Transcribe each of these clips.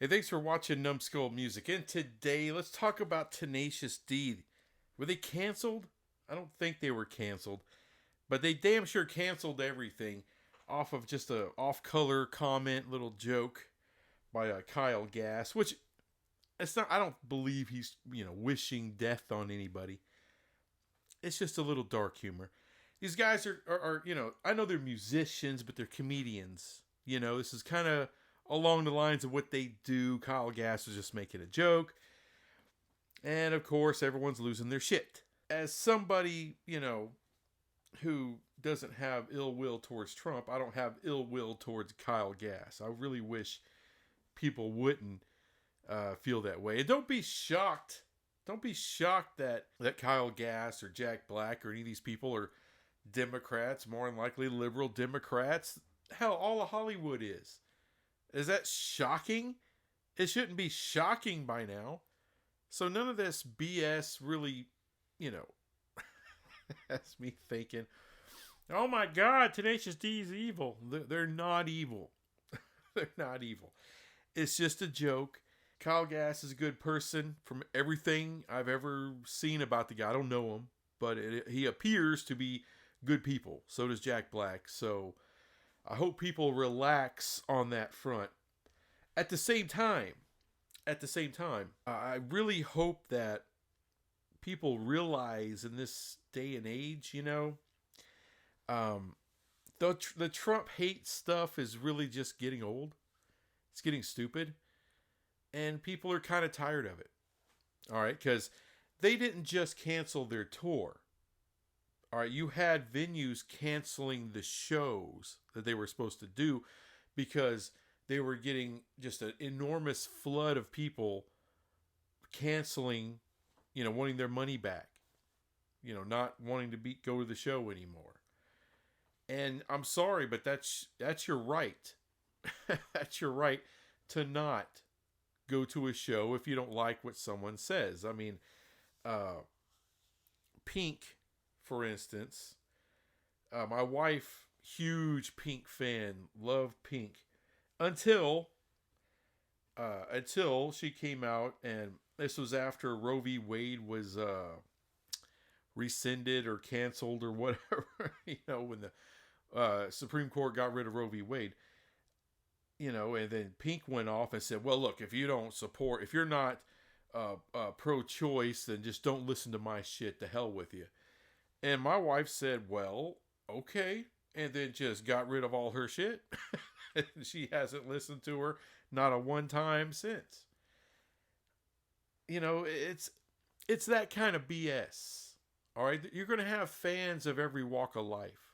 Hey, thanks for watching Numbskull Music. And today, let's talk about Tenacious D. Were they canceled? I don't think they were canceled, but they damn sure canceled everything off of just a off-color comment, little joke by Kyle Gass, which it's not. I don't believe he's wishing death on anybody. It's just a little dark humor. These guys are I know they're musicians, but they're comedians. This is kind of along the lines of what they do. Kyle Gass was just making a joke. And of course, everyone's losing their shit. As somebody, who doesn't have ill will towards Trump, I don't have ill will towards Kyle Gass. I really wish people wouldn't feel that way. And don't be shocked. Don't be shocked that Kyle Gass or Jack Black or any of these people are Democrats, more than likely liberal Democrats. Hell, all of Hollywood is. Is that shocking? It shouldn't be shocking by now. So none of this BS really, has me thinking, oh my God, Tenacious D is evil. They're not evil. They're not evil. It's just a joke. Kyle Gass is a good person from everything I've ever seen about the guy. I don't know him, but he appears to be good people. So does Jack Black. So I hope people relax on that front. At the same time, I really hope that people realize in this day and age, the Trump hate stuff is really just getting old. It's getting stupid. And people are kind of tired of it. All right, because they didn't just cancel their tour. All right, you had venues canceling the shows that they were supposed to do because they were getting just an enormous flood of people canceling, wanting their money back, not wanting to go to the show anymore. And I'm sorry, but that's your right. That's your right to not go to a show if you don't like what someone says. I mean, Pink, for instance, my wife, huge Pink fan, loved Pink until she came out, and this was after Roe v. Wade was rescinded or canceled or whatever. When the Supreme Court got rid of Roe v. Wade. And then Pink went off and said, well, look, if you're not pro-choice, then just don't listen to my shit. To hell with you. And my wife said, well, okay. And then just got rid of all her shit. She hasn't listened to her not a one time since. It's that kind of BS. All right. You're going to have fans of every walk of life.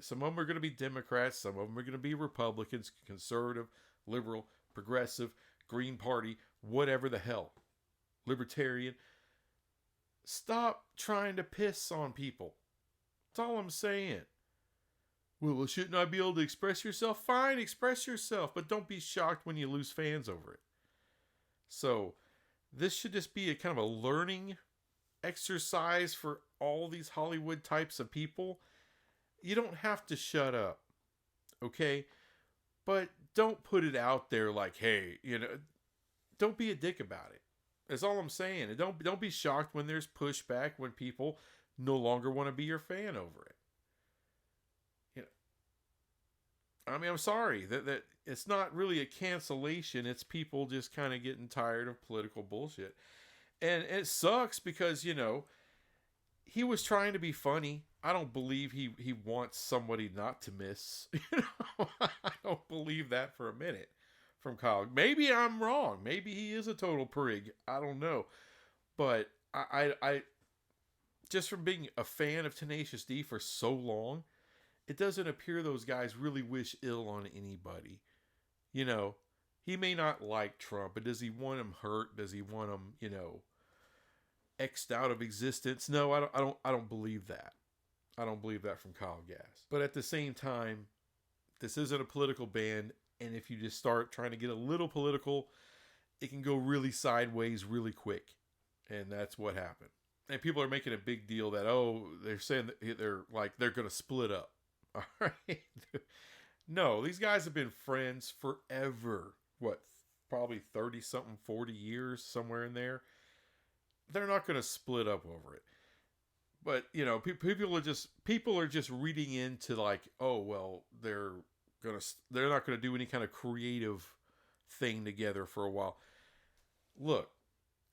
Some of them are going to be Democrats. Some of them are going to be Republicans, conservative, liberal, progressive, Green Party, whatever the hell. Libertarian. Stop trying to piss on people. That's all I'm saying. Well, shouldn't I be able to express yourself? Fine, express yourself, but don't be shocked when you lose fans over it. So, this should just be a kind of a learning exercise for all these Hollywood types of people. You don't have to shut up, okay? But don't put it out there like, hey, don't be a dick about it. That's all I'm saying. And don't be shocked when there's pushback, when people no longer want to be your fan over it. I mean, I'm sorry that it's not really a cancellation. It's people just kind of getting tired of political bullshit. And it sucks because, he was trying to be funny. I don't believe he wants somebody not to miss. I don't believe that for a minute from Kyle. Maybe I'm wrong. Maybe he is a total prig. I don't know. But I just from being a fan of Tenacious D for so long, it doesn't appear those guys really wish ill on anybody. He may not like Trump, but does he want him hurt? Does he want him, X'd out of existence? No, I don't believe that. I don't believe that from Kyle Gass. But at the same time, this isn't a political band, and if you just start trying to get a little political, it can go really sideways really quick. And that's what happened. And people are making a big deal that, they're saying that they're going to split up. All right. No, these guys have been friends forever. what, probably 30 something, 40 years, somewhere in there. They're not going to split up over it. But, people are just reading into like, oh, well, they're not going to do any kind of creative thing together for a while. Look,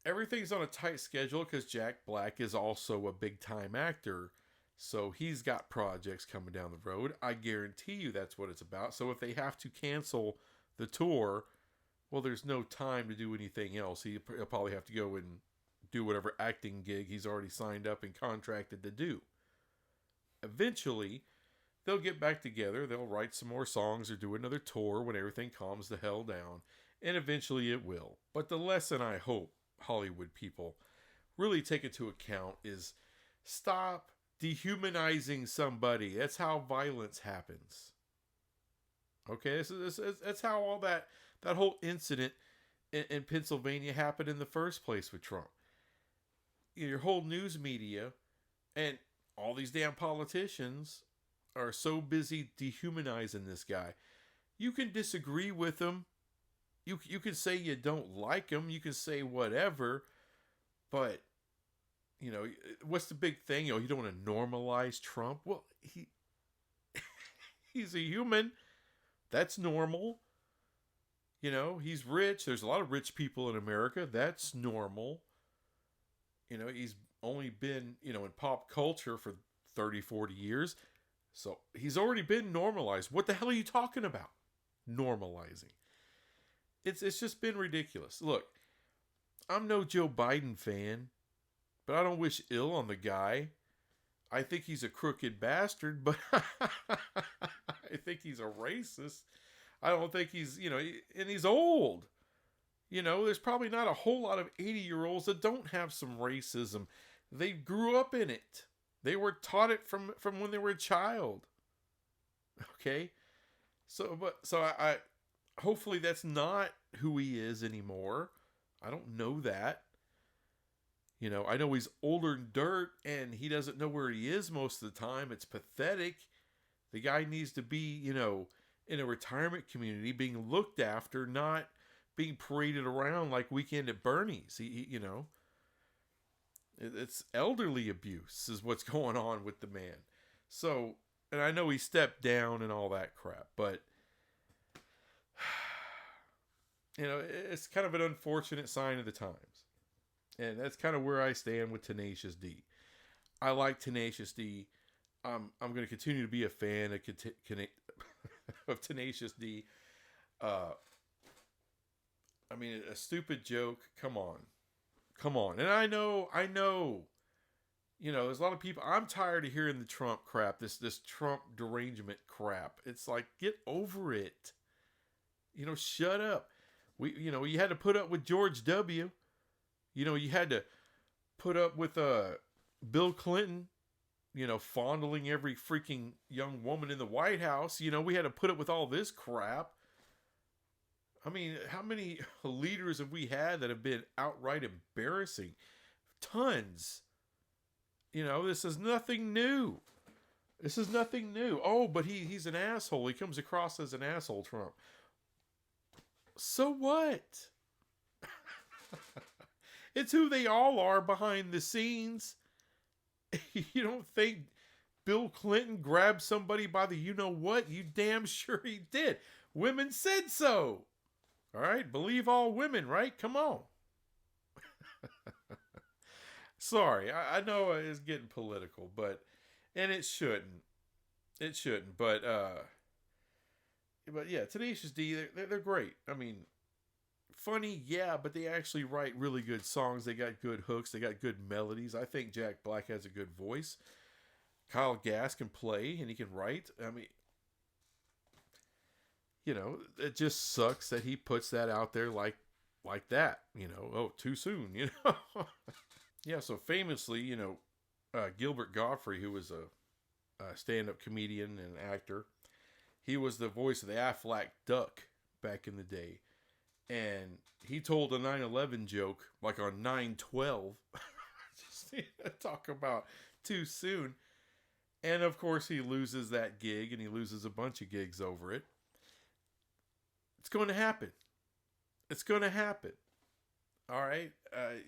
everything's on a tight schedule because Jack Black is also a big time actor. So he's got projects coming down the road. I guarantee you that's what it's about. So if they have to cancel the tour, well, there's no time to do anything else. He'll probably have to go and do whatever acting gig he's already signed up and contracted to do. Eventually, they'll get back together. They'll write some more songs or do another tour when everything calms the hell down. And eventually it will. But the lesson I hope Hollywood people really take into account is stop dehumanizing somebody. That's how violence happens. Okay, that's how all that whole incident in Pennsylvania happened in the first place with Trump. Your whole news media and all these damn politicians are so busy dehumanizing this guy. You can disagree with him. You can say you don't like him. You can say whatever. But, what's the big thing? You don't want to normalize Trump. Well, he's a human. That's normal. He's rich. There's a lot of rich people in America. That's normal. He's only been, in pop culture for 30, 40 years. So he's already been normalized. What the hell are you talking about? Normalizing. It's just been ridiculous. Look, I'm no Joe Biden fan, but I don't wish ill on the guy. I think he's a crooked bastard, but I think he's a racist. I don't think he's, and he's old. There's probably not a whole lot of 80-year-olds that don't have some racism. They grew up in it. They were taught it from when they were a child. Okay? So I hopefully that's not who he is anymore. I don't know that. I know he's older than dirt and he doesn't know where he is most of the time. It's pathetic. The guy needs to be, in a retirement community being looked after, not being paraded around like Weekend at Bernie's. It's elderly abuse is what's going on with the man. So, and I know he stepped down and all that crap, but it's kind of an unfortunate sign of the times. And that's kind of where I stand with Tenacious D. I like Tenacious D. I'm going to continue to be a fan of Tenacious D. A stupid joke. Come on. And I know. There's a lot of people. I'm tired of hearing the Trump crap. This Trump derangement crap. It's like, get over it. Shut up. You had to put up with George W. You had to put up with Bill Clinton. Fondling every freaking young woman in the White House. We had to put up with all this crap. How many leaders have we had that have been outright embarrassing? Tons. This is nothing new. Oh, but he's an asshole. He comes across as an asshole, Trump. So what? It's who they all are behind the scenes. You don't think Bill Clinton grabbed somebody by the you-know-what? You damn sure he did. Women said so. All right? Believe all women, right? Come on. Sorry, I know it's getting political, and it shouldn't. It shouldn't, but yeah, Tenacious D, they're great. Funny, yeah, but they actually write really good songs. They got good hooks. They got good melodies. I think Jack Black has a good voice. Kyle Gass can play and he can write. It just sucks that he puts that out there like that. Oh, too soon. Yeah. So famously, Gilbert Gottfried, who was a stand-up comedian and actor, he was the voice of the Aflac Duck back in the day. And he told a 9/11 joke, like on 9/12. Just talk about too soon. And of course he loses that gig and he loses a bunch of gigs over it. It's going to happen. It's going to happen. All right?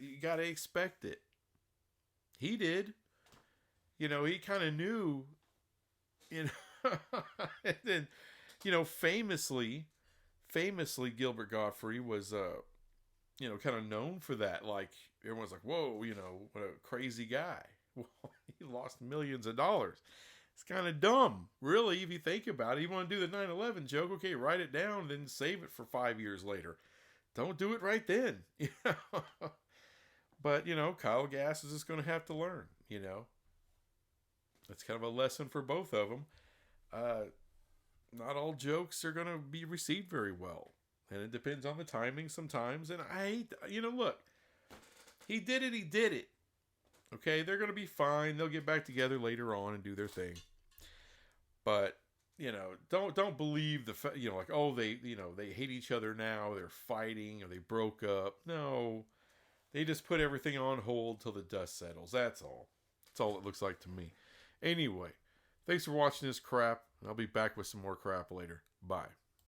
You got to expect it. He did. You know, he kind of knew, you know, and then, you know, famously, Gilbert Gottfried was, you know, kind of known for that. Like, everyone's like, whoa, you know, what a crazy guy. Well, he lost millions of dollars. It's kind of dumb, really, if you think about it. You want to do the 9/11 joke, okay, write it down, then save it for 5 years later. Don't do it right then. You know? But, you know, Kyle Gass is just going to have to learn, you know. That's kind of a lesson for both of them. Not all jokes are going to be received very well. And it depends on the timing sometimes. And I hate, you know, look, he did it. Okay, they're going to be fine. They'll get back together later on and do their thing. But, you know, don't believe you know, like, oh, they hate each other now. They're fighting or they broke up. No, they just put everything on hold till the dust settles. That's all. That's all it looks like to me. Anyway, thanks for watching this crap. I'll be back with some more crap later. Bye.